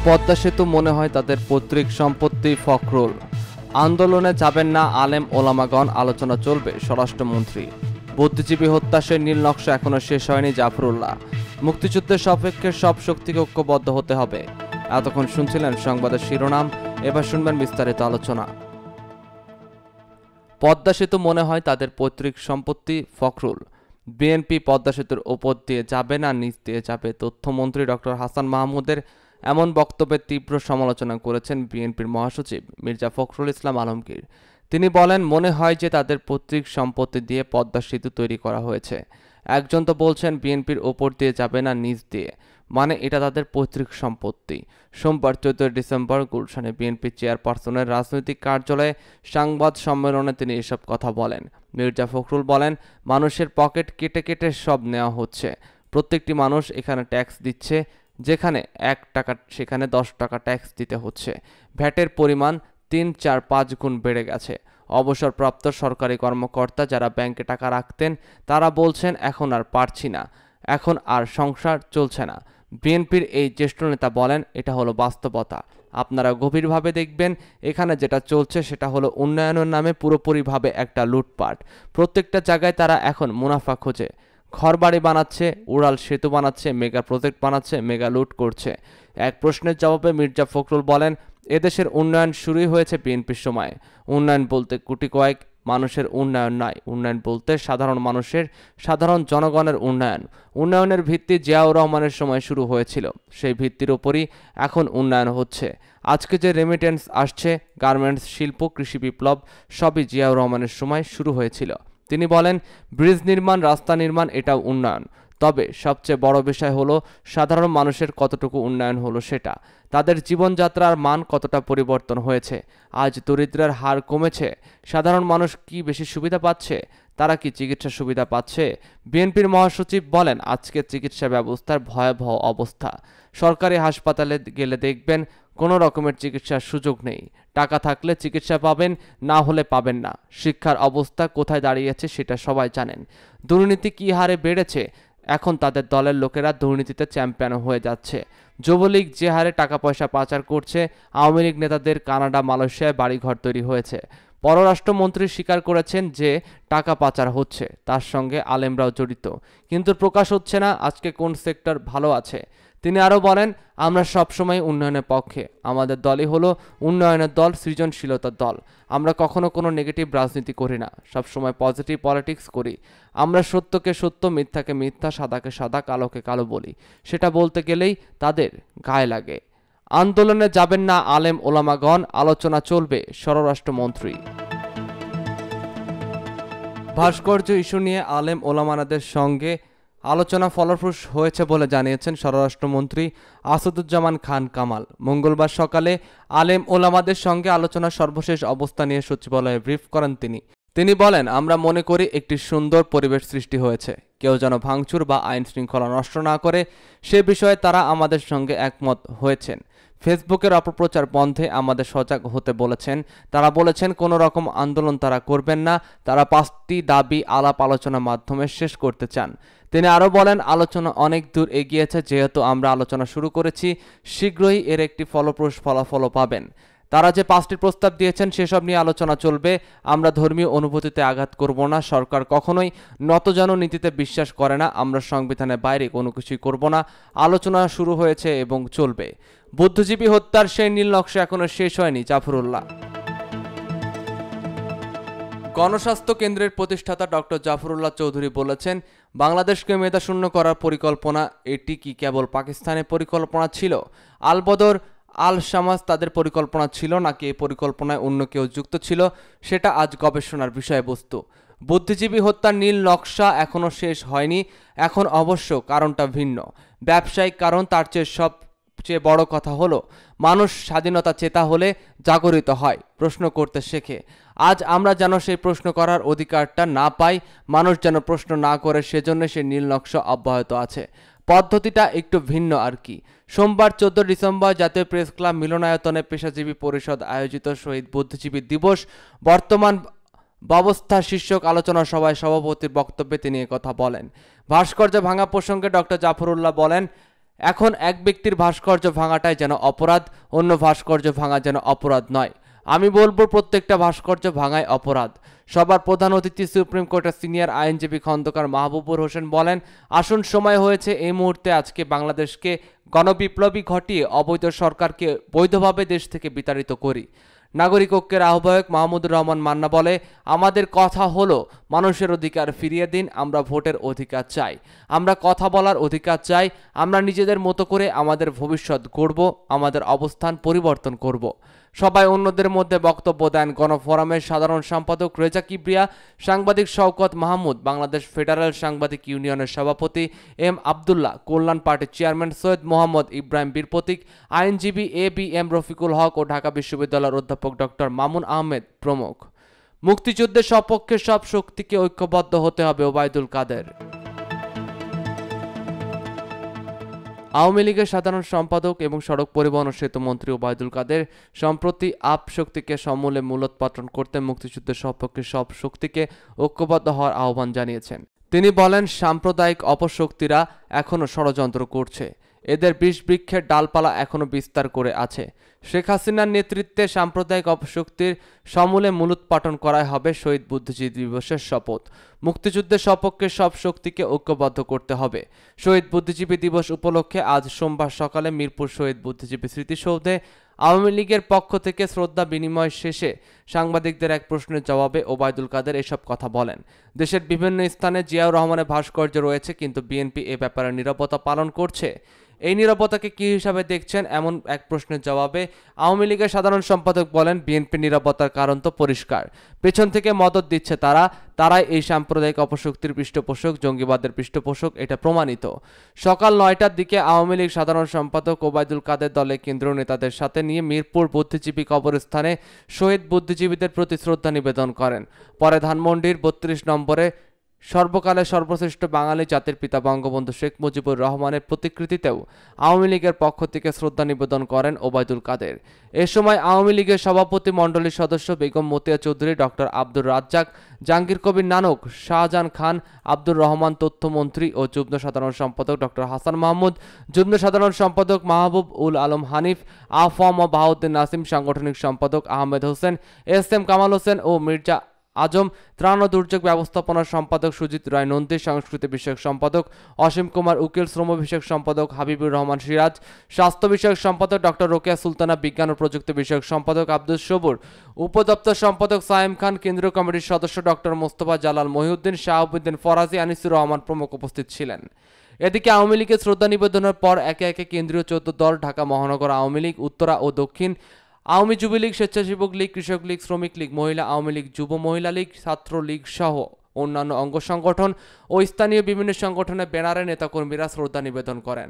পদ্মা সেতু মনে হয় তাদের পৈতৃক সম্পত্তি। ফখরুল। আন্দোলনে যাবেন না আলেম ওলামাগণ, আলোচনা চলবে স্বরাষ্ট্রমন্ত্রী। বুদ্ধিজীবী হত্যা সেই নীল নকশা এখনো শেষ হয়নি। জাফরুল্লাহ। মুক্তিযুদ্ধের সপক্ষে সব শক্তিকে ঐক্যবদ্ধ হতে হবে। এতক্ষণ শুনছিলেন সংবাদের শিরোনাম, এবার শুনবেন বিস্তারিত আলোচনা। পদ্মা সেতু মনে হয় তাদের পৈতৃক সম্পত্তি। ফখরুল। বিএনপি পদ্মা সেতুর ওপর দিয়ে যাবে না নিচ দিয়ে যাবে, তথ্যমন্ত্রী ডক্টর হাসান মাহমুদের এমন বক্তব্যের তীব্র সমালোচনা করেছেন বিএনপির মহাসচিব মির্জা ফখরুল ইসলাম আলমগীর। তিনি বলেন, মনে হয় যে তাদের পৈতৃক সম্পত্তি দিয়ে পদ্মা সেতু তৈরি করা হয়েছে। একজন তো বলছেন বিএনপির ওপর দিয়ে যাবে না নিচ দিয়ে, মানে এটা তাদের পৈতৃক সম্পত্তি। সোমবার 14 ডিসেম্বর গুলশানে বিএনপি চেয়ারপারসনের রাজনৈতিক কার্যালয়ে সংবাদ সম্মেলনে তিনি এসব কথা বলেন। মির্জা ফখরুল বলেন, মানুষের পকেট কেটে কেটে সব নেওয়া হচ্ছে। প্রত্যেকটি মানুষ এখানে ট্যাক্স দিচ্ছে, যেখানে 1 টাকা সেখানে 10 টাকা ট্যাক্স দিতে হচ্ছে। ভ্যাটের পরিমাণ 3, 4, 5 গুণ বেড়ে গেছে। অবসরপ্রাপ্ত সরকারি কর্মকর্তা যারা ব্যাংকে টাকা রাখতেন তারা বলছেন, এখন আর পারছি না, এখন আর সংসার চলছে না। বিএনপির এই জ্যেষ্ঠ নেতা বলেন, এটা হলো বাস্তবতা। আপনারা গভীরভাবে দেখবেন, এখানে যেটা চলছে সেটা হলো উন্নয়নের নামে পুরোপুরিভাবে একটা লুটপাট। প্রত্যেকটা জায়গায় তারা এখন মুনাফা খোঁজে। ঘরবাড়ি বানাচ্ছে, উড়াল সেতু বানাচ্ছে, মেগা প্রজেক্ট বানাচ্ছে, মেগা লুট করছে। এক প্রশ্নের জবাবে মির্জা ফখরুল বলেন, এদেশের উন্নয়ন শুরুই হয়েছে বিএনপির সময়। উন্নয়ন বলতে কোটি কয়েক মানুষের উন্নয়ন নয়, উন্নয়ন বলতে সাধারণ মানুষের, সাধারণ জনগণের উন্নয়ন। উন্নয়নের ভিত্তি জিয়াউর রহমানের সময় শুরু হয়েছিল, সেই ভিত্তির ওপরই এখন উন্নয়ন হচ্ছে। আজকে যে রেমিটেন্স আসছে, গার্মেন্টস শিল্প, কৃষি বিপ্লব সবই জিয়াউর রহমানের সময় শুরু হয়েছিল। তিনি বলেন, ব্রিজ নির্মাণ, রাস্তা নির্মাণ এটাও উন্নয়ন। তবে সবচেয়ে বড় বিষয় হলো সাধারণ মানুষের কতটুকু উন্নয়ন হলো সেটা, তাদের জীবনযাত্রার মান কতটা পরিবর্তন হয়েছে। আজ দরিদ্রের হার কমেছে, সাধারণ মানুষ কি বেশি সুবিধা পাচ্ছে? তারা কি চিকিৎসা সুবিধা পাচ্ছে? বিএনপির মহাসচিব বলেন, আজকের চিকিৎসা ব্যবস্থার ভয়াবহ অবস্থা। সরকারি হাসপাতালে গেলে দেখবেন কোনো রকমের চিকিৎসার সুযোগ নেই। টাকা থাকলে চিকিৎসা পাবেন, না হলে পাবেন না। শিক্ষার অবস্থা কোথায় দাঁড়িয়েছে সেটা সবাই জানেন। দুর্নীতি কী হারে বেড়েছে, এখন তাদের দলের লোকেরা দুর্নীতিতে চ্যাম্পিয়ন হয়ে যাচ্ছে। যুবলীগ যে হারে টাকা পয়সা পাচার করছে, আওয়ামী লীগ নেতাদের কানাডা, মালয়েশিয়ায় বাড়িঘর তৈরি হয়েছে। পররাষ্ট্রমন্ত্রী স্বীকার করেছেন যে টাকা পাচার হচ্ছে, তার সঙ্গে আলেমরাও জড়িত, কিন্তু প্রকাশ হচ্ছে না আজকে কোন সেক্টর ভালো আছে। তিনি আরও বলেন, আমরা সবসময় উন্নয়নের পক্ষে। আমাদের দলই হলো উন্নয়নের দল, সৃজনশীলতার দল। আমরা কখনো কোনো নেগেটিভ রাজনীতি করি না, সবসময় পজিটিভ পলিটিক্স করি। আমরা সত্যকে সত্য, মিথ্যাকে মিথ্যা, সাদাকে সাদা, কালোকে কালো বলি। সেটা বলতে গেলেই তাদের গায়ে লাগে। আন্দোলনে যাবেন না আলেম ওলামাগণ, আলোচনা চলবে স্বরাষ্ট্রমন্ত্রী। ভাস্কর্য ইস্যু নিয়ে আলেম ওলামাদের সঙ্গে আলোচনা ফলপ্রসূ হয়েছে বলে জানিয়েছেন স্বরাষ্ট্রমন্ত্রী আসাদুজ্জামান খান কামাল। মঙ্গলবার সকালে আলেম ওলামাদের সঙ্গে আলোচনার সর্বশেষ অবস্থা নিয়ে সচিবালয়ে ব্রিফ করেন তিনি বলেন, আমরা মনে করি একটি সুন্দর পরিবেশ সৃষ্টি হয়েছে। কেউ যেন ভাঙচুর বা আইন শৃঙ্খলা নষ্ট না করে, সে বিষয়ে তারা আমাদের সঙ্গে একমত হয়েছেন। ফেসবুকের অপপ্রচার বন্ধে আমাদের সজাগ হতে বলেছেন। তারা বলেছেন কোনো রকম আন্দোলন তারা করবেন না, তারা 5টি দাবি আলাপ আলোচনার মাধ্যমে শেষ করতে চান। তিনি আরও বলেন, আলোচনা অনেক দূর এগিয়েছে, যেহেতু আমরা আলোচনা শুরু করেছি, শীঘ্রই এর একটি ফলপ্রসূ ফলাফলও পাবেন। তারা যে 5টি প্রস্তাব দিয়েছেন সেসব নিয়ে আলোচনা চলবে। আমরা ধর্মীয় অনুভূতিতে আঘাত করব না। সরকার কখনোই নতজানু নীতিতে বিশ্বাস করে না। আমরা সংবিধানের বাইরে কোনো কিছুই করব না। আলোচনা শুরু হয়েছে এবং চলবে। বুদ্ধিজীবী হত্যার সেই নীল নকশা এখনো শেষ হয়নি। জাফরুল্লাহ। গণস্বাস্থ্য কেন্দ্রের প্রতিষ্ঠাতা ডক্টর জাফরুল্লাহ চৌধুরী বলেছেন, বাংলাদেশকে মেধাশূন্য করার পরিকল্পনা, এটি কি কেবল পাকিস্তানের পরিকল্পনা ছিল? আলবদর, আল শামাস তাদের পরিকল্পনা ছিল, নাকি এই পরিকল্পনায় অন্য কেউ যুক্ত ছিল, সেটা আজ গবেষণার বিষয়বস্তু। বুদ্ধিজীবী হত্যার নীল নকশা এখনও শেষ হয়নি। এখন অবশ্য কারণটা ভিন্ন, ব্যবসায়িক কারণ। তার সবচেয়ে বড় কথা হলো, মানুষ স্বাধীনতা চেতা হলে জাগরিত হয়, প্রশ্ন করতে শেখে। আজ আমরা যেন সেই প্রশ্ন করার অধিকারটা না পাই, মানুষ যেন প্রশ্ন না করে, সেজন্য সেই নীল নকশা অব্যাহত আছে। পদ্ধতিটা একটু ভিন্ন আর কি। সোমবার 14 ডিসেম্বর জাতীয় প্রেস ক্লাব মিলনায়তনে পেশাজীবী পরিষদ আয়োজিত শহীদ বুদ্ধিজীবী দিবস বর্তমান ব্যবস্থা শীর্ষক আলোচনা সভায় সভাপতির বক্তব্যে তিনি একথা বলেন। ভাস্কর্য ভাঙা প্রসঙ্গে ডক্টর জাফরুল্লাহ বলেন, এখন এক ব্যক্তির ভাস্কর্য ভাঙাটাই যেন অপরাধ, অন্য ভাস্কর্য ভাঙা যেন অপরাধ নয়। আমি বলবো প্রত্যেকটা ভাস্কর্য ভাঙাই অপরাধ। সবার প্রধান অতিথি সুপ্রিম কোর্টের সিনিয়র আইনজীবী খন্দকার মাহবুবুর হোসেন বলেন, আসুন সময় হয়েছে এই মুহূর্তে আজকে বাংলাদেশকে গণবিপ্লবী ঘটিয়ে অবৈধ সরকারকে বৈধভাবে দেশ থেকে বিতাড়িত করি। নাগরিক ঐক্যের আহ্বায়ক মাহমুদুর রহমান মান্না বলে, আমাদের কথা হলো মানুষের অধিকার ফিরিয়ে দিন, আমরা ভোটের অধিকার চাই, আমরা কথা বলার অধিকার চাই, আমরা নিজেদের মতো করে আমাদের ভবিষ্যৎ গড়ব, আমাদের অবস্থান পরিবর্তন করব। সবাই অন্যদের মধ্যে বক্তব্য দেন গণফোরামের সাধারণ সম্পাদক রেজা কিবরিয়া, সাংবাদিক শওকত মাহমুদ, বাংলাদেশ ফেডারেল সাংবাদিক ইউনিয়নের সভাপতি এম আবদুল্লাহ, কল্যাণ পার্টির চেয়ারম্যান সৈয়দ মোহাম্মদ ইব্রাহিম বীর প্রতীক, আইনজীবী এ.বি.এম রফিকুল হক ও ঢাকা বিশ্ববিদ্যালয়ের অধ্যাপক ডক্টর মামুন আহমেদ প্রমুখ। মুক্তিযুদ্ধের সপক্ষে সব শক্তিকে ঐক্যবদ্ধ হতে হবে, ওবায়দুল কাদের। আওয়ামী লীগের সাধারণ সম্পাদক এবং সড়ক পরিবহন ও সেতু মন্ত্রী ওবায়দুল কাদের সম্প্রতি আপ শক্তিকে সমূলে মূলোৎপাটন করতে মুক্তিযুদ্ধের সপক্ষে সব শক্তিকে ঐক্যবদ্ধ হওয়ার আহ্বান জানিয়েছেন। তিনি বলেন, সাম্প্রদায়িক অপশক্তিরা এখনও ষড়যন্ত্র করছে, এদের বিষ বৃক্ষের ডালপালা এখনও বিস্তার করে আছে। শেখ হাসিনার নেতৃত্বে সাম্প্রদায়িক অপশক্তির সমূলে মূলোৎপাটন করাই হবে শহীদ বুদ্ধিজীবী দিবসের শপথ। মুক্তিযুদ্ধের সপক্ষে সব শক্তিকে ঐক্যবদ্ধ করতে হবে। শহীদ বুদ্ধিজীবী দিবস উপলক্ষে আজ সোমবার সকালে মিরপুর শহীদ বুদ্ধিজীবী স্মৃতিসৌধে আওয়ামী লীগের পক্ষ থেকে শ্রদ্ধা বিনিময় শেষে সাংবাদিকদের এক প্রশ্নের জবাবে ওবায়দুল কাদের এসব কথা বলেন। দেশের বিভিন্ন স্থানে জিয়াউর রহমানের ভাস্কর্য রয়েছে, কিন্তু বিএনপি এ ব্যাপারে নীরবতা পালন করছে। এই নীরবতাকে কী হিসাবে দেখছেন, এমন এক প্রশ্নের জবাবে আওয়ামী লীগের সাধারণ সম্পাদক বলেন, বিএনপি নীরবতার কারণ তো পরিষ্কার, পেছন থেকে মদদ দিচ্ছে তারাই এই সাম্প্রদায়িক অপশক্তির পৃষ্ঠপোষক, জঙ্গিবাদের পৃষ্ঠপোষক, এটা প্রমাণিত। সকাল 9টার দিকে আওয়ামী লীগ সাধারণ সম্পাদক ওবায়দুল কাদের দলের কেন্দ্রীয় নেতাদের সাথে নিয়ে মিরপুর বুদ্ধিজীবী কবরস্থানে শহীদ বুদ্ধিজীবীদের প্রতি শ্রদ্ধা নিবেদন করেন। পরে ধানমন্ডির 32 নম্বরে সর্বকালের সর্বশ্রেষ্ঠ বাঙালি জাতির পিতা বঙ্গবন্ধু শেখ মুজিবুর রহমানের প্রতিকৃতিতেও আওয়ামী লীগের পক্ষ থেকে শ্রদ্ধা নিবেদন করেন ওবায়দুল কাদের। এ সময় আওয়ামী লীগের সভাপতি মণ্ডলীর সদস্য বেগম মতিয়া চৌধুরী, ডক্টর আব্দুর রাজ্জাক, জাহাঙ্গীর কবির নানক, শাহজাহান খান, আব্দুর রহমান তথ্যমন্ত্রী ও যুগ্ম সাধারণ সম্পাদক ডক্টর হাসান মাহমুদ, যুগ্ম সাধারণ সম্পাদক মাহবুব উল আলম হানিফ, আফম ও বাহাউদ্দিন নাসিম, সাংগঠনিক সম্পাদক আহমেদ হোসেন, এস.এম কামাল হোসেন ও মির্জা আজম, ত্রাণ ও দুর্যোগ ব্যবস্থাপনার সম্পাদক সুজিত রায় নন্দী, সংস্কৃতি বিষয়ক সম্পাদক অসীম কুমার উকিল, শ্রম বিষয়ক সম্পাদক হাবিবুর রহমান সিরাজ, স্বাস্থ্য বিষয়ক সম্পাদক ডক্টর রোকেয়া সুলতানা, বিজ্ঞান ও প্রযুক্তি বিষয়ক সম্পাদক আব্দুস সবুর, উপদপ্তর সম্পাদক সায়েম খান, কেন্দ্রীয় কমিটির সদস্য ডক্টর মোস্তফা জালাল মহিউদ্দিন, শাহাবুদ্দিন ফরাজি, আনিসুর রহমান প্রমুখ উপস্থিত ছিলেন। এদিকে আওয়ামী লীগের শ্রদ্ধা নিবেদনের পর একে একে কেন্দ্রীয় 14 দল, ঢাকা মহানগর আওয়ামী লীগ, উত্তরা ও দক্ষিণ আওয়ামী যুবলীগ, স্বেচ্ছাসেবক লীগ, কৃষক লীগ, শ্রমিক লীগ, মহিলা আওয়ামী লীগ, যুব মহিলা লীগ, ছাত্র লীগ সহ অন্যান্য অঙ্গ সংগঠন ও স্থানীয় বিভিন্ন সংগঠনের ব্যানারে নেতাকর্মীরা শ্রদ্ধা নিবেদন করেন।